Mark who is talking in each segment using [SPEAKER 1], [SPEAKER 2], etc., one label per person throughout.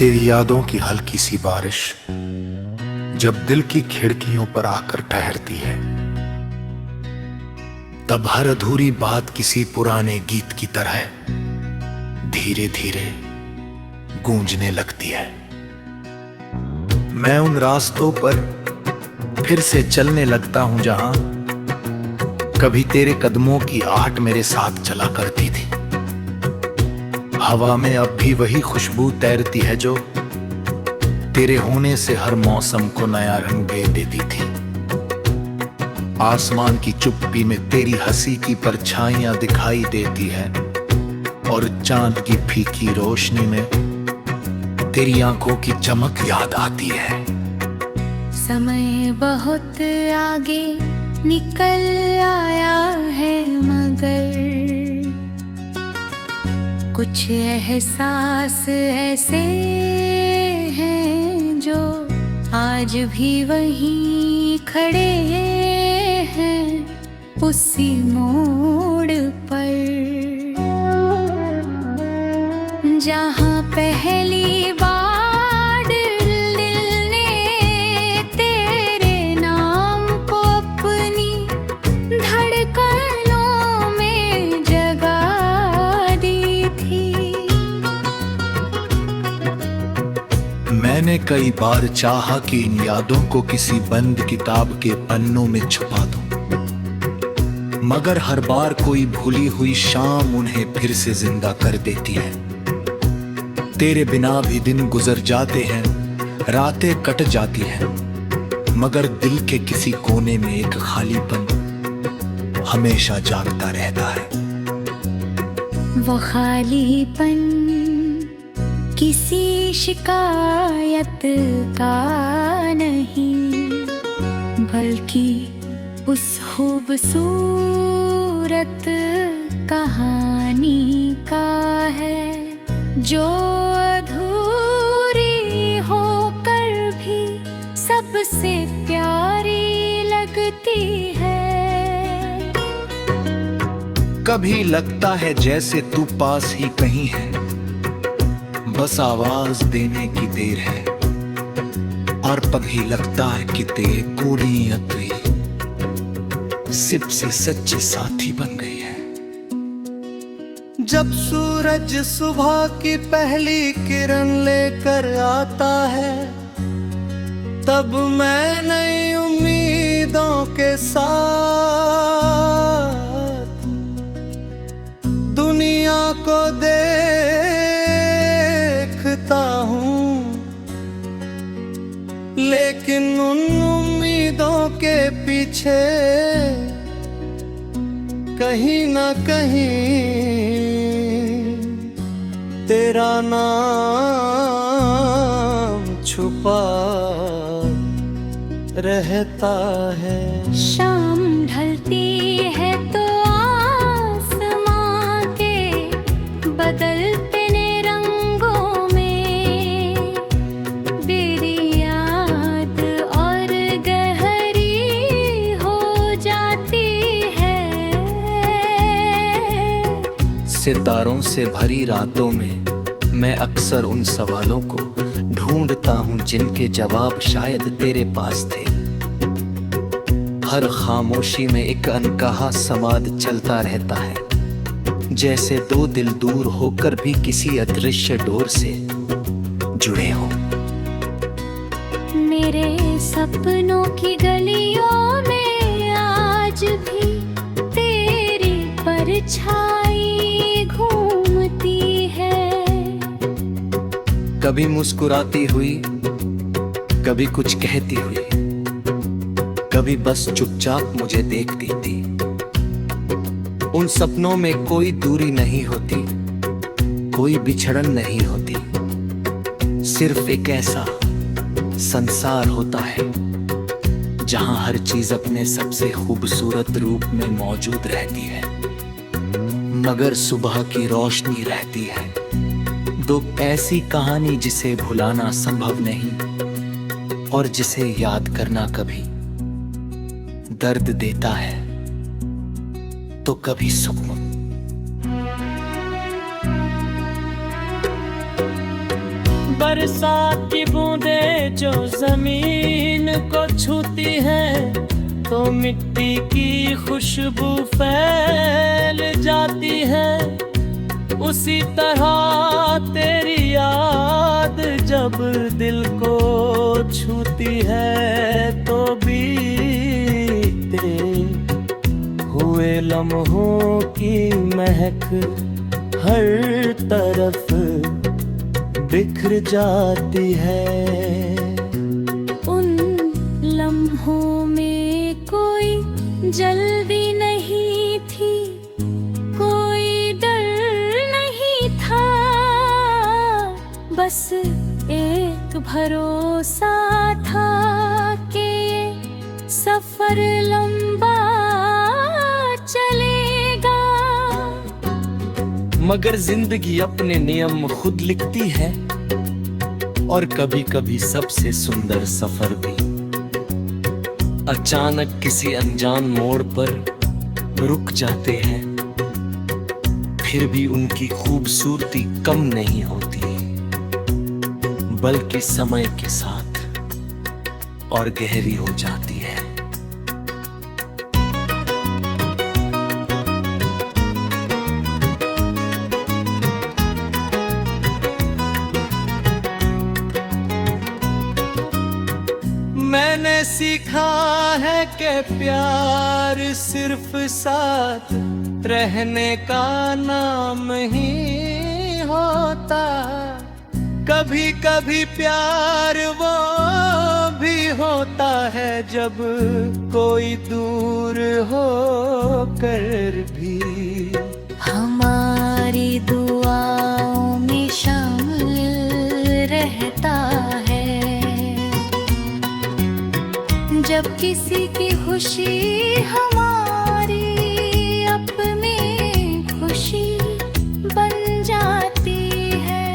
[SPEAKER 1] तेरी यादों की हल्की सी बारिश जब दिल की खिड़कियों पर आकर ठहरती है, तब हर अधूरी बात किसी पुराने गीत की तरह धीरे धीरे गूंजने लगती है। मैं उन रास्तों पर फिर से चलने लगता हूं जहां कभी तेरे कदमों की आहट मेरे साथ चला करती थी। हवा में अब भी वही खुशबू तैरती है जो तेरे होने से हर मौसम को नया रंग दे देती थी। आसमान की चुप्पी में तेरी हंसी की परछाइयां दिखाई देती है और चांद की फीकी रोशनी में तेरी आंखों की चमक याद आती है।
[SPEAKER 2] समय बहुत आगे निकल आया है, मगर कुछ एहसास ऐसे हैं जो आज भी वहीं खड़े हैं, उसी मोड़ पर जहां पहली बार दिल ने तेरे नाम को अपनी धड़कनों में जगा दी थी।
[SPEAKER 1] मैंने कई बार चाहा कि इन यादों को किसी बंद किताब के पन्नों में छुपा दूं, मगर हर बार कोई भूली हुई शाम उन्हें फिर से जिंदा कर देती है। तेरे बिना भी दिन गुजर जाते हैं, रातें कट जाती हैं, मगर दिल के किसी कोने में एक खालीपन हमेशा जागता रहता है।
[SPEAKER 2] वो खालीपन किसी शिकायत का नहीं, बल्कि उस खूबसूरत कहानी का है जो अधूरी होकर भी सबसे प्यारी लगती है।
[SPEAKER 1] कभी लगता है जैसे तू पास ही कहीं है, बस आवाज देने की देर है, और कभी लगता है कि तेरे कोरी अतरी सिर्फ से सच्चे साथी बन गई है।
[SPEAKER 3] जब सूरज सुबह की पहली किरण लेकर आता है, तब मैं नई उम्मीदों के साथ दुनिया को देखता हूँ, लेकिन उन उम्मीदों के पीछे कहीं ना कहीं तेरा नाम छुपा रहता है।
[SPEAKER 2] शाम ढलती है तो आसमां के बदलते रंगों में मेरी याद और गहरी हो जाती है।
[SPEAKER 1] सितारों से भरी रातों में मैं अक्सर उन सवालों को ढूंढता हूं जिनके जवाब शायद तेरे पास थे। हर खामोशी में एक अनकहा संवाद चलता रहता है, जैसे दो दिल दूर होकर भी किसी अदृश्य डोर से जुड़े हो।
[SPEAKER 2] मेरे सपनों की गलियों में आज भी तेरी परछाई घूमती है,
[SPEAKER 1] कभी मुस्कुराती हुई, कभी कुछ कहती हुई, कभी बस चुपचाप मुझे देखती थी। उन सपनों में कोई दूरी नहीं होती, कोई बिछड़न नहीं होती, सिर्फ एक ऐसा संसार होता है जहां हर चीज अपने सबसे खूबसूरत रूप में मौजूद रहती है, मगर सुबह की रोशनी रहती है। दो ऐसी कहानी जिसे भुलाना संभव नहीं और जिसे याद करना कभी दर्द देता है तो कभी सुकून।
[SPEAKER 4] बरसात की बूंदें जो जमीन को छूती हैं तो मिट्टी की खुशबू फैल जाती है। उसी तरह तेरी याद जब दिल को छूती है तो बीते हुए लम्हों की महक हर तरफ बिखर जाती है।
[SPEAKER 2] उन लम्हों में कोई जल्दी नहीं थी, कोई डर नहीं था, बस एक भरोसा था कि ये सफर लंबा चलेगा।
[SPEAKER 1] मगर जिंदगी अपने नियम खुद लिखती है और कभी कभी सबसे सुंदर सफर भी अचानक किसी अनजान मोड़ पर रुक जाते हैं। फिर भी उनकी खूबसूरती कम नहीं होती, बल्कि समय के साथ और गहरी हो जाती है।
[SPEAKER 3] मैंने सीखा है कि प्यार सिर्फ साथ रहने का नाम ही होता। कभी कभी प्यार वो भी होता है जब कोई दूर हो कर भी
[SPEAKER 2] हमारी दुआओं में शामिल रहता है। जब किसी की खुशी हमारी अपनी खुशी बन जाती है,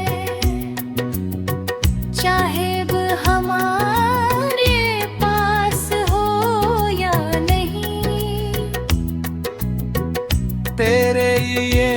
[SPEAKER 2] चाहे वो हमारे पास हो या नहीं।
[SPEAKER 3] तेरे लिए